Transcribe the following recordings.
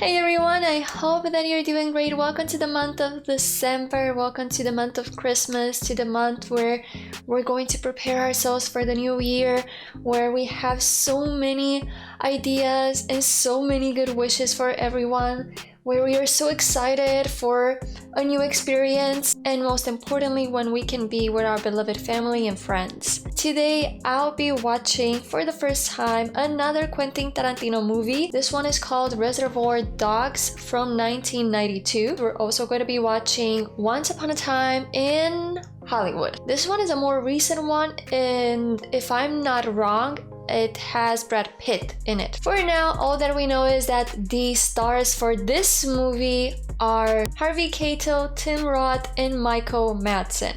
Hey everyone, I hope that you're doing great. Welcome to the month of December. Welcome to the month of Christmas, to the month where we're going to prepare ourselves for the new year, where we have so many ideas and so many good wishes for everyone, where we are so excited for a new experience, and most importantly, when we can be with our beloved family and friends. Today, I'll be watching for the first time another Quentin Tarantino movie. This one is called Reservoir Dogs from 1992. We're also going to be watching Once Upon a Time in Hollywood. This one is a more recent one, and if I'm not wrong, it has Brad Pitt in it. For now, all that we know is that the stars for this movie are Harvey Keitel, Tim Roth, and Michael Madsen.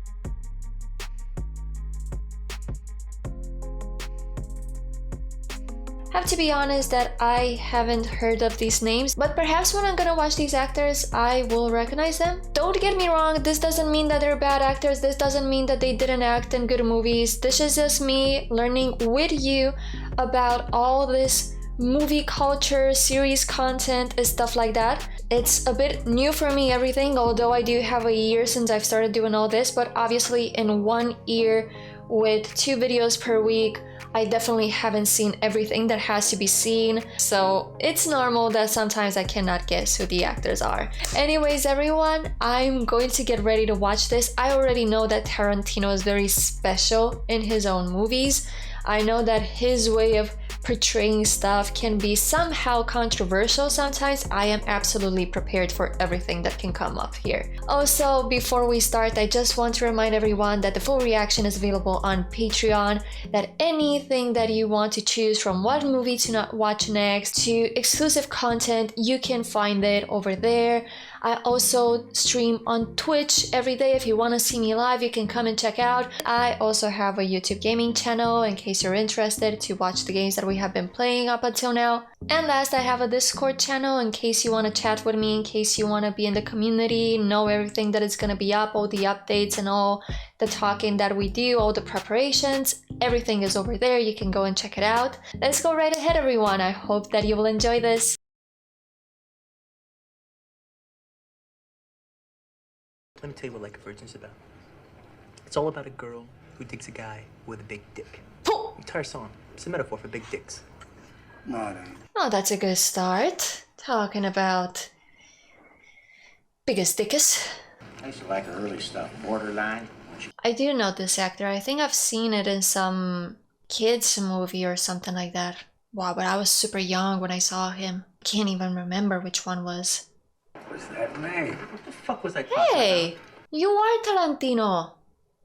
I have to be honest that I haven't heard of these names, but perhaps when I'm gonna watch these actors, I will recognize them. Don't get me wrong, this doesn't mean that they're bad actors, this doesn't mean that they didn't act in good movies. This is just me learning with you about all this movie culture, series content, and stuff like that. It's a bit new for me, everything, although I do have a year since I've started doing all this, but obviously in 1 year with 2 videos per week, I definitely haven't seen everything that has to be seen, so it's normal that sometimes I cannot guess who the actors are. Anyways, everyone, I'm going to get ready to watch this. I already know that Tarantino is very special in his own movies. I know that his way of portraying stuff can be somehow controversial sometimes. I am absolutely prepared for everything that can come up here. Also, before we start, I just want to remind everyone that the full reaction is available on Patreon, that anything that you want to choose, from what movie to not watch next to exclusive content, you can find it over there. I also stream on Twitch every day. If you want to see me live, you can come and check out. I also have a YouTube gaming channel in case you're interested to watch the games that we have been playing up until now. And last, I have a Discord channel in case you want to chat with me, in case you want to be in the community, know everything that is going to be up, all the updates and all the talking that we do, all the preparations. Everything is over there. You can go and check it out. Let's go right ahead, everyone. I hope that you will enjoy this. Let me tell you what Like a Virgin's about. It's all about a girl who digs a guy with a big dick. The entire song. It's a metaphor for big dicks. No, it ain't. Oh, that's a good start. Talking about biggest dickus. I used to like her early stuff. Borderline. I do know this actor. I think I've seen it in some kids movie or something like that. Wow, but I was super young when I saw him. Can't even remember which one was. What's that name? What the fuck was I talking about? Hey, you are Tarantino.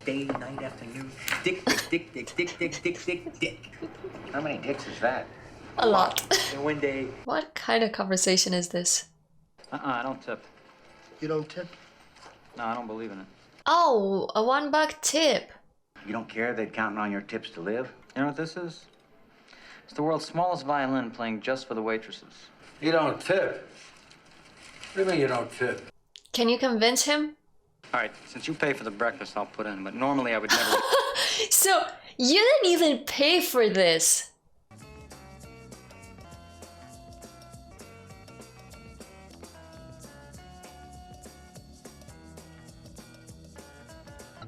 Day, night, afternoon. Dick, dick, dick, dick, dick, dick, dick, dick. How many dicks is that? A lot. And one day... What kind of conversation is this? I don't tip. You don't tip? No, I don't believe in it. Oh, a $1 tip. You don't care they're counting on your tips to live? You know what this is? It's the world's smallest violin playing just for the waitresses. You don't tip? What do you mean you don't tip? Can you convince him? All right, since you pay for the breakfast, I'll put in, but normally I would never... So, you didn't even pay for this.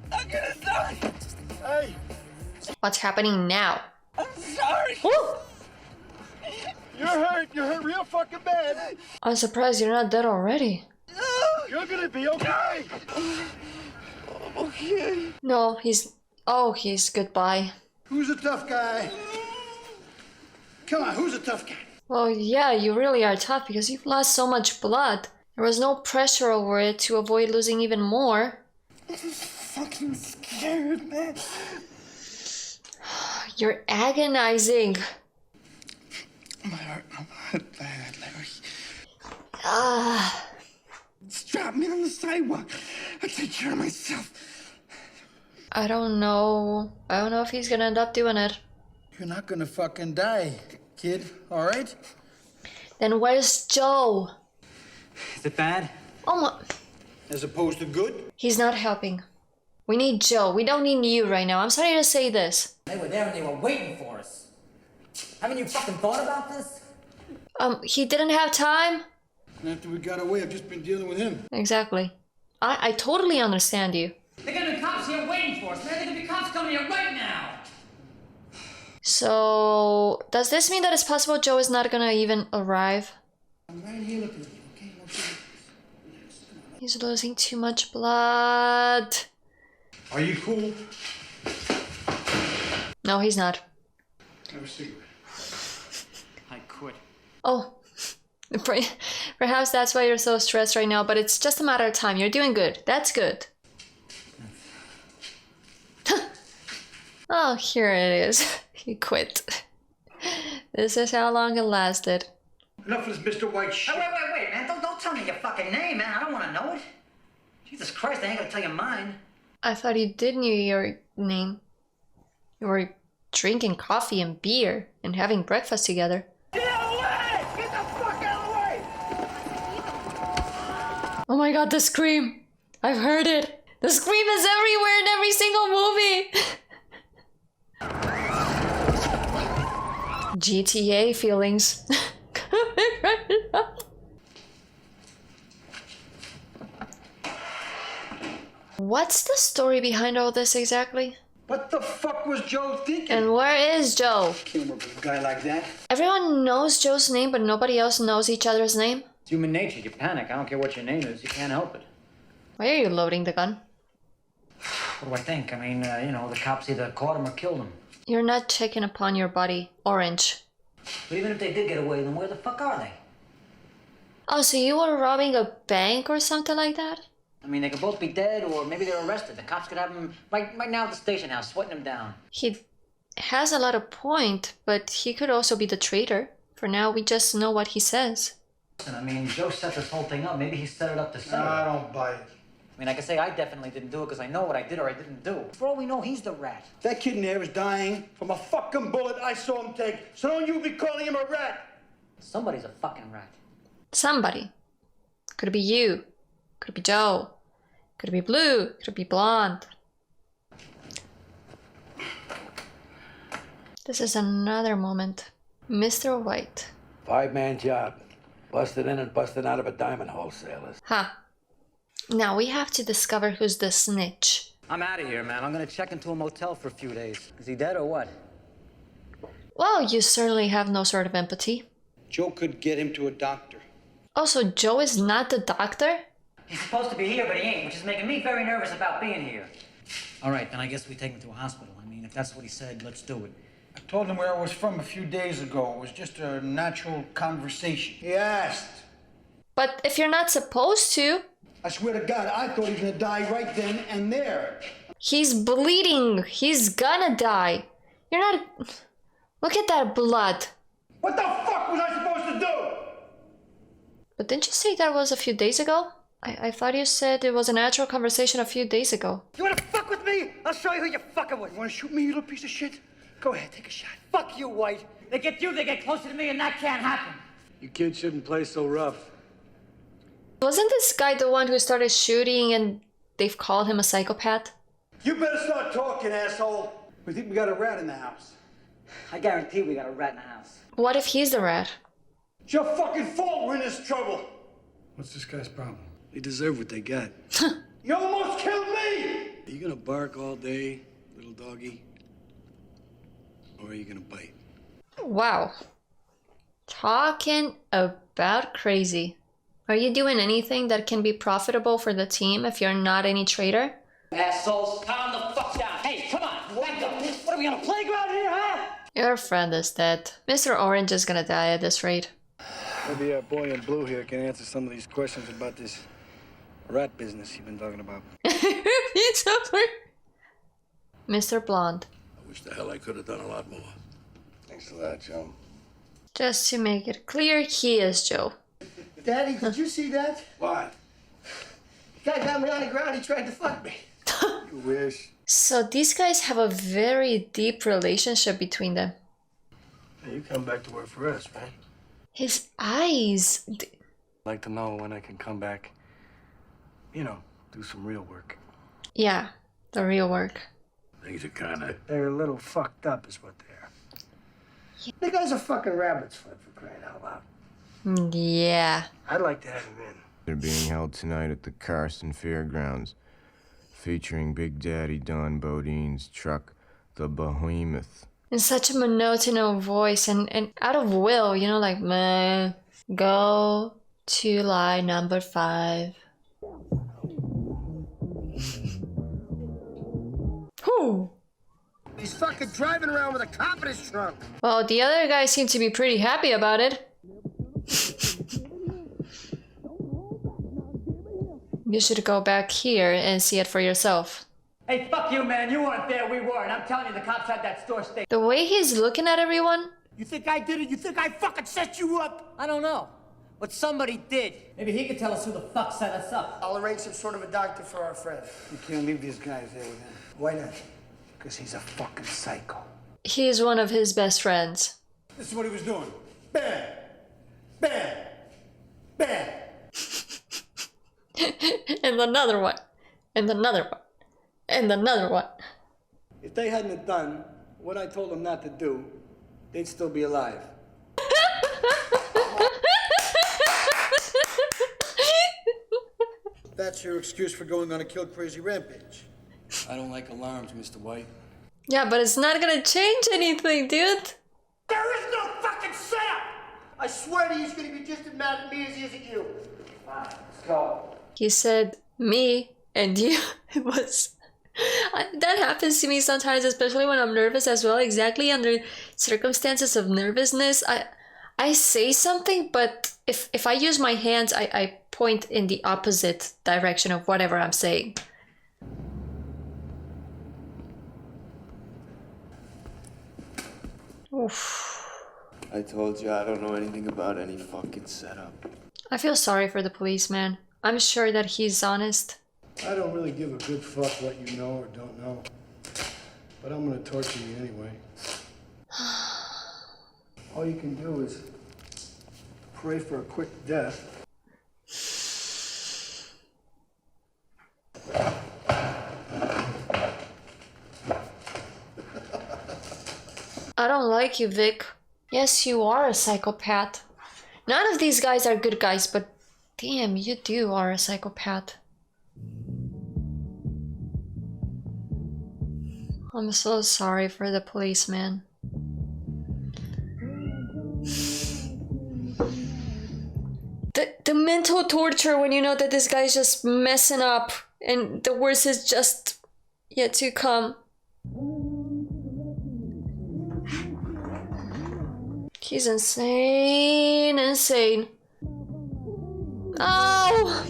I'm gonna die! Hey! What's happening now? I'm sorry! Woo! You're hurt! You're hurt real fucking bad! I'm surprised you're not dead already. You're gonna be okay! Okay. No, he's... Oh, he's goodbye. Who's a tough guy? Come on, who's a tough guy? Well, yeah, you really are tough because you've lost so much blood. There was no pressure over it to avoid losing even more. I'm fucking scared, man. You're agonizing. My heart bad, Larry. Ah. Strap me on the sidewalk. I'll take care of myself. I don't know. I don't know if he's gonna end up doing it. You're not gonna fucking die, kid, alright? Then where's Joe? Is it bad? Oh my... As opposed to good? He's not helping. We need Joe. We don't need you right now. I'm sorry to say this. They were there and they were waiting for us. Haven't you fucking thought about this? He didn't have time? And after we got away, I've just been dealing with him. Exactly. I totally understand you. They're gonna be cops here waiting for us, man. They're gonna be cops coming here right now. So, does this mean that it's possible Joe is not gonna even arrive? I'm right here looking at you, okay? No feelings. He's losing too much blood. Are you cool? No, he's not. Have a cigarette. I quit. Oh, perhaps that's why you're so stressed right now, but it's just a matter of time. You're doing good. That's good. Oh, here it is. He quit. This is how long it lasted. Enough of this Mr. White shit. Oh, wait, man. Don't tell me your fucking name, man. I don't want to know it. Jesus Christ, I ain't gonna tell you mine. I thought you did know your name. You were drinking coffee and beer and having breakfast together. Get out of the way! Get the fuck out of the way! Oh my god, the scream! I've heard it! The scream is everywhere in every single movie! GTA feelings. What's the story behind all this exactly? What the fuck was Joe thinking? And where is Joe? Can't work with a guy like that. Everyone knows Joe's name, but nobody else knows each other's name? It's human nature. You panic. I don't care what your name is. You can't help it. Why are you loading the gun? What do I think? I mean, the cops either caught him or killed him. You're not checking upon your body, Orange. But even if they did get away, then where the fuck are they? Oh, so you were robbing a bank or something like that? I mean, they could both be dead, or maybe they're arrested. The cops could have him right now at the station house, sweating him down. He has a lot of point, but he could also be the traitor. For now, we just know what he says. Listen, I mean, Joe set this whole thing up. Maybe he set it up to say. I don't buy it. I mean, I can say I definitely didn't do it because I know what I did or I didn't do. For all we know, he's the rat. That kid in there is dying from a fucking bullet I saw him take. So don't you be calling him a rat. Somebody's a fucking rat. Somebody. Could it be you? Could it be Joe? Could it be Blue? Could it be Blonde? This is another moment. Mr. White. 5-man job. Busted in and busted out of a diamond wholesaler. Huh. Now we have to discover who's the snitch. I'm out of here, man. I'm gonna check into a motel for a few days. Is he dead or what? Well, you certainly have no sort of empathy. Joe could get him to a doctor. Also, Joe is not the doctor? He's supposed to be here, but he ain't, which is making me very nervous about being here. All right, then I guess we take him to a hospital. I mean, if that's what he said, let's do it. I told him where I was from a few days ago. It was just a natural conversation. He asked. But if you're not supposed to... I swear to God, I thought he was gonna die right then and there. He's bleeding. He's gonna die. You're not... Look at that blood. What the fuck was I supposed to do? But didn't you say that was a few days ago? I thought you said it was a natural conversation a few days ago. You wanna fuck with me? I'll show you who you're fucking with. You wanna shoot me, you little piece of shit? Go ahead, take a shot. Fuck you, White. They get you, they get closer to me, and that can't happen. You kids shouldn't play so rough. Wasn't this guy the one who started shooting and they've called him a psychopath? You better start talking, asshole. We think we got a rat in the house. I guarantee we got a rat in the house. What if he's the rat? It's your fucking fault we're in this trouble. What's this guy's problem? They deserve what they got. You almost killed me! Are you gonna bark all day, little doggy? Or are you gonna bite? Wow. Talking about crazy. Are you doing anything that can be profitable for the team if you're not any traitor? Assholes, calm the fuck down. Hey, come on, back up. What are we on a playground here, huh? Your friend is dead. Mr. Orange is gonna die at this rate. Maybe our boy in blue here can answer some of these questions about this rat business you've been talking about. Mr. Blonde. I wish the hell I could have done a lot more. Thanks a lot, Joe. Just to make it clear, he is Joe. Daddy, did you see that? What? The guy got me on the ground, he tried to fuck me. You wish. So these guys have a very deep relationship between them. Hey, you come back to work for us, right? His eyes. I'd like to know when I can come back, do some real work. Yeah, the real work. Things are kinda... They're a little fucked up is what they are. The guy's a fucking rabbit's foot for crying out loud. Yeah. I'd like to have him in. They're being held tonight at the Carson Fairgrounds, featuring Big Daddy Don Bodine's truck, the Behemoth. In such a monotone voice and out of will, you know, like, man, go to line number 5. Whew. He's fucking driving around with a cop in his trunk. Well, the other guys seem to be pretty happy about it. You should go back here and see it for yourself. Hey, fuck you, man. You weren't there. We were. And I'm telling you, the cops had that store staked. The way he's looking at everyone. You think I did it? You think I fucking set you up? I don't know. But somebody did. Maybe he could tell us who the fuck set us up. I'll arrange some sort of a doctor for our friend. You can't leave these guys there with him. Why not? Because he's a fucking psycho. He is one of his best friends. This is what he was doing. Bam! Bam! Bam! And another one. And another one. And another one. If they hadn't have done what I told them not to do, they'd still be alive. That's your excuse for going on a kill crazy rampage. I don't like alarms, Mr. White. Yeah, but it's not gonna change anything, dude. There is no fucking setup! I swear to you, he's gonna be just as mad at me as he is at you. Fine, let's go. He said me and you. It was... that happens to me sometimes, especially when I'm nervous as well. Exactly under circumstances of nervousness, I say something, but if I use my hands, I point in the opposite direction of whatever I'm saying. Oof. I told you I don't know anything about any fucking setup. I feel sorry for the policeman. I'm sure that he's honest. I don't really give a good fuck what you know or don't know. But I'm gonna torture you anyway. All you can do is pray for a quick death. I don't like you, Vic. Yes, you are a psychopath. None of these guys are good guys, but damn, you are a psychopath. I'm so sorry for the policeman. The mental torture when you know that this guy's just messing up and the worst is just yet to come. He's insane. Oh!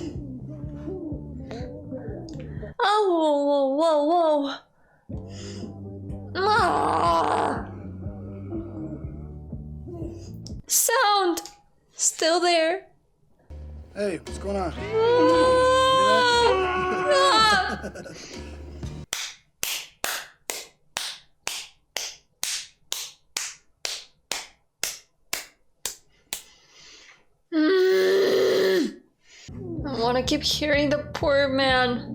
Oh, whoa. Ah! Sound! Still there. Hey, what's going on? Ah! I want to keep hearing the poor man.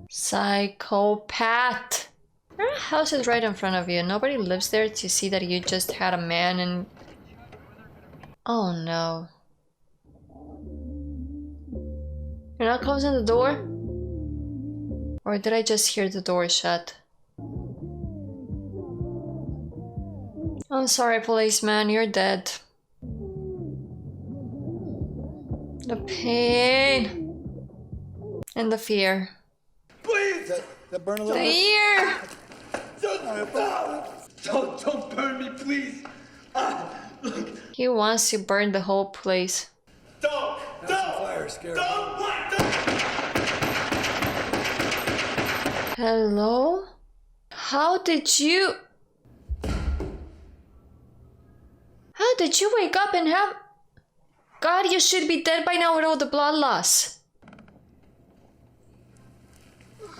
Psychopath. Your house is right in front of you. Nobody lives there to see that you just had a man and... Oh no. You're not closing the door? Or did I just hear the door shut? I'm sorry, policeman, you're dead. The pain and the fear. Please! That burn a little The bit? ear! Don't burn me, please. He wants to burn the whole place. Don't. Fire, scary. Hello? How did you wake up and have... God, you should be dead by now with all the blood loss.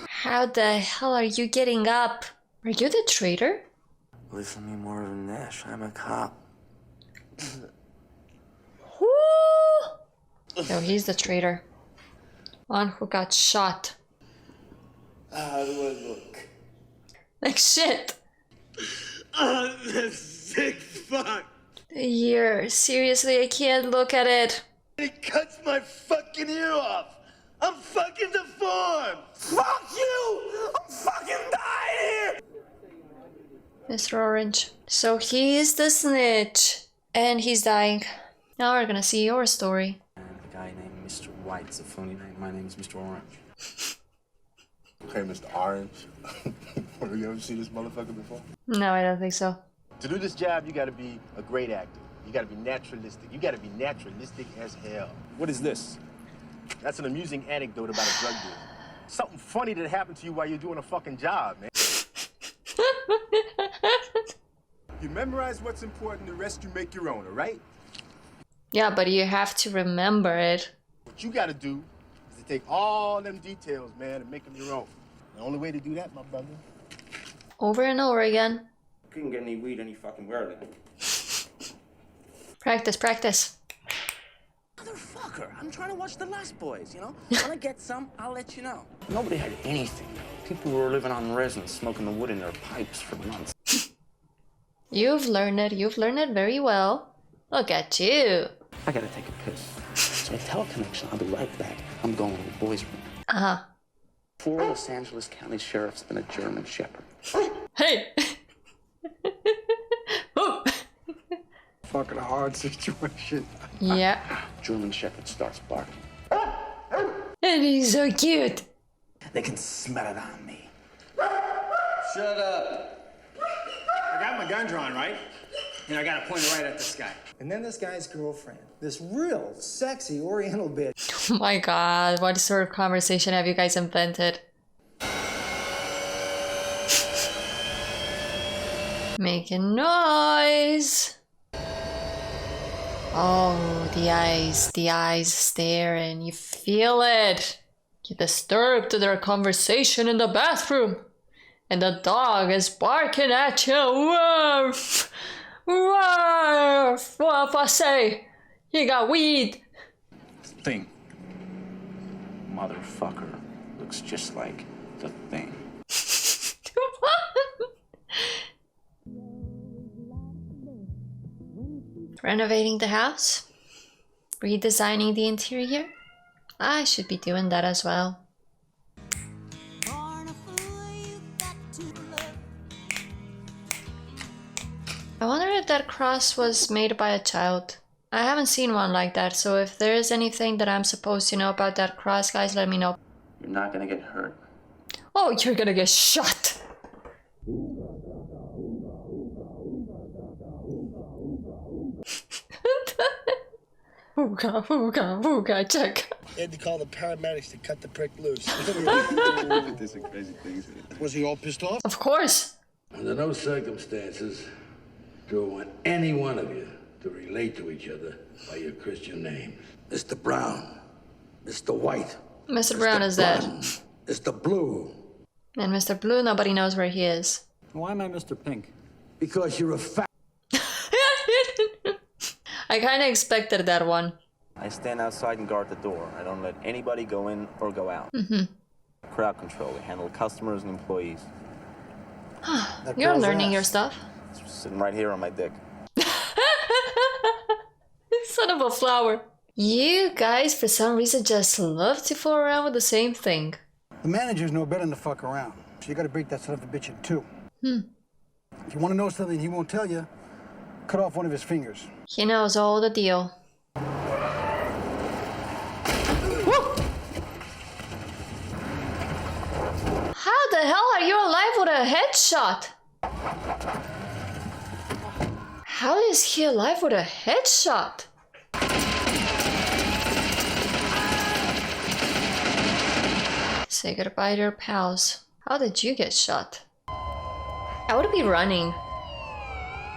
How the hell are you getting up? Are you the traitor? Listen to me more than Nash. I'm a cop. Who? No, he's the traitor. One who got shot. How do I look? Like shit. Oh, that's sick fuck. year. Seriously, I can't look at it. He cuts my fucking ear off. I'm fucking deformed. Fuck you! I'm fucking dying here! Mr. Orange. So he is the snitch. And he's dying. Now we're gonna see your story. A guy named Mr. White's a phony name. My name is Mr. Orange. Okay, Mr. Orange. Have you ever seen this motherfucker before? No, I don't think so. To do this job, you gotta be a great actor. You gotta be naturalistic. You gotta be naturalistic as hell. What is this? That's an amusing anecdote about a drug deal. Something funny that happened to you while you're doing a fucking job, man. You memorize what's important, the rest you make your own, all right? Yeah, but you have to remember it. What you gotta do is to take all them details, man, and make them your own. The only way to do that, my brother. Over and over again. Couldn't get any weed any fucking where then. Practice, practice. Motherfucker, I'm trying to watch The Last Boys, you know? When I get some, I'll let you know. Nobody had anything. People were living on resin, smoking the wood in their pipes for months. You've learned it very well. Look at you. I gotta take a piss. So I tell a connection, I'll be right back. I'm going to the boys' room. Uh-huh. 4 Los Angeles County sheriffs and a German Shepherd. Hey! Fucking hard situation. Yeah. German Shepherd starts barking. And he's so cute. They can smell it on me. Shut up. I got my gun drawn, right? And I gotta point it right at this guy. And then this guy's girlfriend, this real sexy Oriental bitch. Oh my god, what sort of conversation have you guys invented? Making noise. Oh, the eyes staring. You feel it. You disturbed their conversation in the bathroom. And the dog is barking at you. Woof! Woof! What I say? You got weed. Thing. Motherfucker. Looks just like the Thing. Renovating the house? Redesigning the interior? I should be doing that as well. I wonder if that cross was made by a child. I haven't seen one like that, so if there is anything that I'm supposed to know about that cross, guys, let me know. You're not gonna get hurt. Oh, you're gonna get shot! Ooga, check. They had to call the paramedics to cut the prick loose. There's some crazy things in it. Was he all pissed off? Of course. Under no circumstances do I want any one of you to relate to each other by your Christian names. Mr. Brown, Mr. White. Mr. Brown is dead. Mr. Blue. And Mr. Blue, nobody knows where he is. Why am I Mr. Pink? Because you're a fat. I kinda expected that one. I stand outside and guard the door. I don't let anybody go in or go out. Crowd control. We handle customers and employees. You're learning your stuff. It's sitting right here on my dick. Son of a flower. You guys, for some reason, just love to fool around with the same thing. The managers know better than to fuck around. So you gotta break that son of a bitch in two. If you wanna know something he won't tell you, cut off one of his fingers. He knows all the deal. Woo! How the hell are you alive with a headshot? How is he alive with a headshot? Say goodbye to your pals. How did you get shot? I would be running.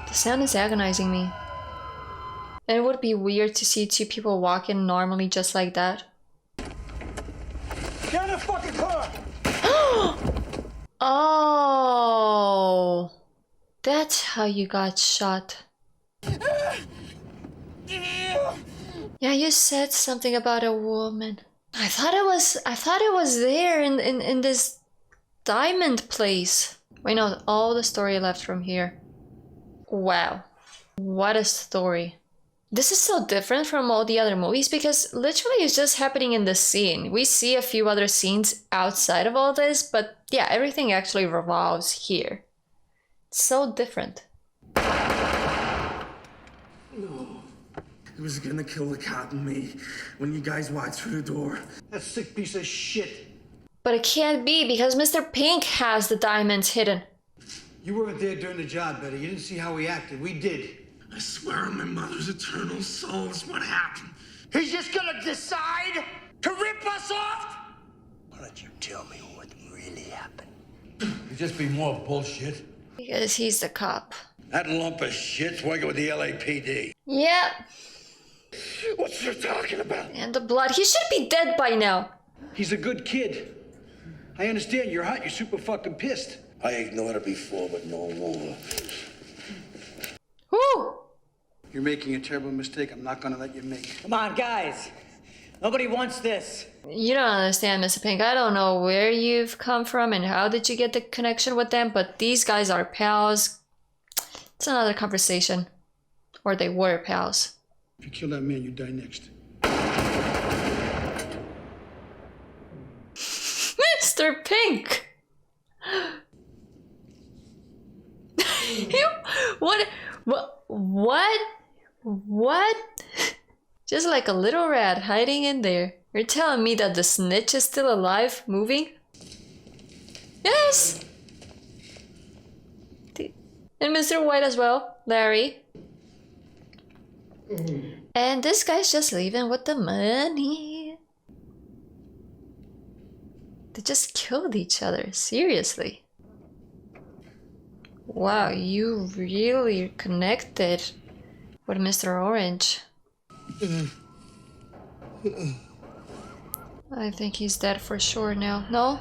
The sound is agonizing me. And it would be weird to see two people walking normally just like that. Get in the fucking car! Oh, that's how you got shot. Yeah, you said something about a woman. I thought it was there in this diamond place. Wait, no, all the story left from here. Wow. What a story. This is so different from all the other movies because literally it's just happening in the scene. We see a few other scenes outside of all this, but yeah, everything actually revolves here. It's so different. He was gonna kill the cop and me when you guys walked through the door. That sick piece of shit. But it can't be because Mr. Pink has the diamonds hidden. You weren't there during the job, Betty. You didn't see how we acted. We did. I swear on my mother's eternal soul is what happened. He's just gonna decide to rip us off? Why don't you tell me what really happened? It'd just be more bullshit. Because he's the cop. That lump of shit's working with the LAPD. Yep. What you're talking about? And the blood. He should be dead by now. He's a good kid. I understand you're hot. You're super fucking pissed. I ignored it before, but no more. Whoo! You're making a terrible mistake I'm not gonna let you make. Come on, guys. Nobody wants this. You don't understand, Mr. Pink. I don't know where you've come from and how did you get the connection with them, but these guys are pals. It's another conversation. Or they were pals. If you kill that man, you die next. Mr. Pink! What? Just like a little rat hiding in there. You're telling me that the snitch is still alive, moving? Yes! And Mr. White as well, Larry. And this guy's just leaving with the money. They just killed each other, seriously. Wow, you really connected with Mr. Orange. I think he's dead for sure now. No?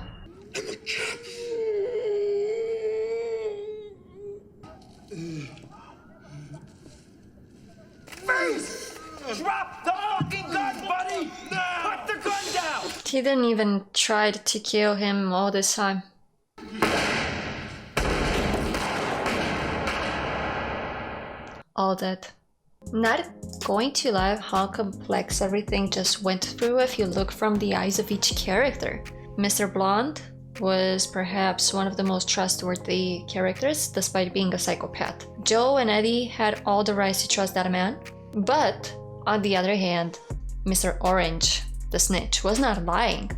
Face! Drop the fucking gun, buddy! Put the gun down! He didn't even try to kill him all this time. All dead. Not going to lie how complex everything just went through if you look from the eyes of each character. Mr. Blonde was perhaps one of the most trustworthy characters despite being a psychopath. Joe and Eddie had all the rights to trust that man, but on the other hand, Mr. Orange, the snitch, was not lying.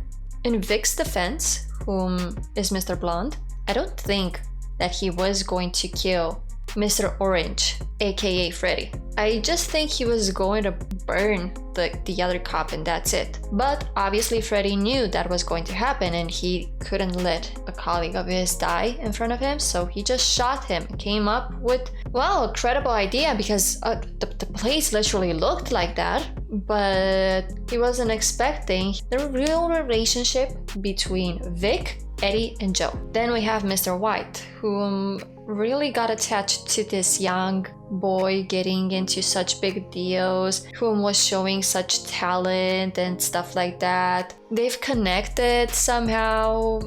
In Vic's defense, whom is Mr. Blonde, I don't think that he was going to kill Mr. Orange, aka Freddy. I just think he was going to burn the other cop and that's it. But obviously Freddy knew that was going to happen and he couldn't let a colleague of his die in front of him, so he just shot him. Came up with, well, a credible idea because the place literally looked like that, but he wasn't expecting the real relationship between Vic, Eddie, and Joe. Then we have Mr. White, whom really got attached to this young boy getting into such big deals, whom was showing such talent and stuff like that. They've connected somehow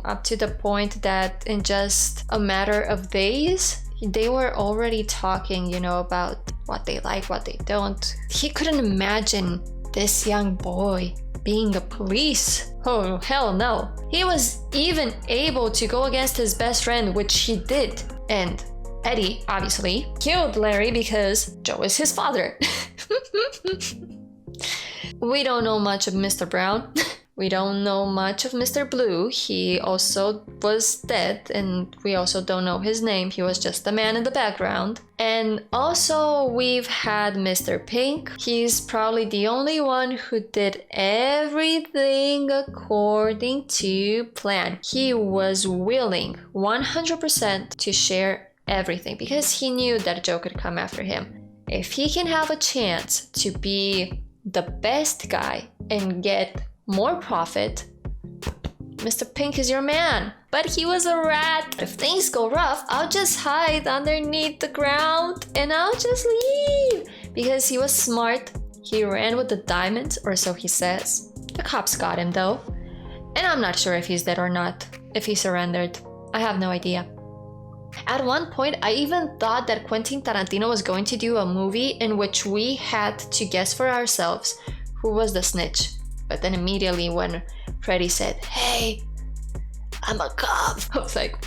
up to the point that in just a matter of days, they were already talking, you know, about what they like, what they don't. He couldn't imagine this young boy being the police. Oh, hell no. He was even able to go against his best friend, which he did. And Eddie, obviously, killed Larry because Joe is his father. We don't know much of Mr. Brown. We don't know much of Mr. Blue. He also was dead and we also don't know his name. He was just the man in the background. And also we've had Mr. Pink. He's probably the only one who did everything according to plan. He was willing 100% to share everything because he knew that Joe could come after him. If he can have a chance to be the best guy and get more profit, Mr. Pink is your man. But he was a rat. If things go rough, I'll just hide underneath the ground and I'll just leave. Because he was smart. He ran with the diamonds, or so he says. The cops got him though. And I'm not sure if he's dead or not. If he surrendered. I have no idea. At one point, I even thought that Quentin Tarantino was going to do a movie in which we had to guess for ourselves who was the snitch. But then immediately when Freddy said, "Hey, I'm a cop," I was like,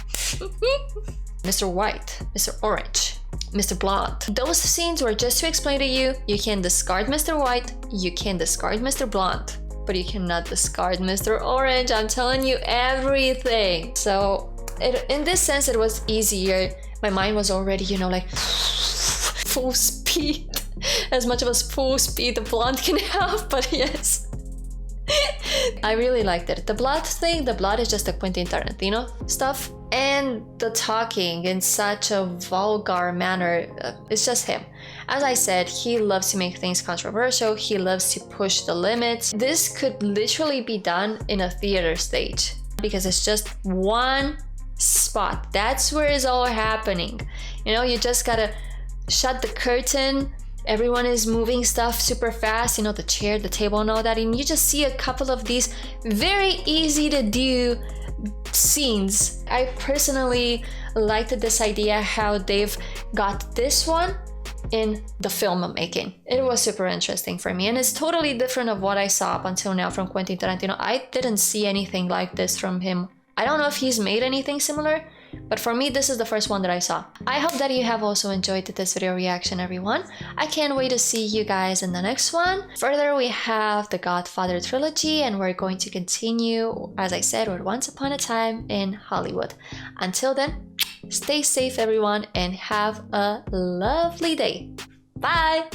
Mr. White, Mr. Orange, Mr. Blonde. Those scenes were just to explain to you, you can discard Mr. White, you can discard Mr. Blonde, but you cannot discard Mr. Orange. I'm telling you everything. So in this sense, it was easier. My mind was already, you know, like full speed, as much of a full speed the blonde can have, but yes. I really liked it. The blood thing, the blood is just the Quentin Tarantino stuff, and the talking in such a vulgar manner, it's just him. As I said, he loves to make things controversial, he loves to push the limits. This could literally be done in a theater stage because it's just one spot. That's where it's all happening. You know, you just gotta shut the curtain. Everyone is moving stuff super fast, you know, the chair, the table and all that, and you just see a couple of these very easy to do scenes. I personally liked this idea how they've got this one in the filmmaking. It was super interesting for me, and it's totally different of what I saw up until now from Quentin Tarantino. I didn't see anything like this from him. I don't know if he's made anything similar, but for me, this is the first one that I saw. I hope that you have also enjoyed this video reaction, everyone. I can't wait to see you guys in the next one. Further, we have the Godfather trilogy, and we're going to continue, as I said, with Once Upon a Time in Hollywood. Until then, stay safe, everyone, and have a lovely day. Bye!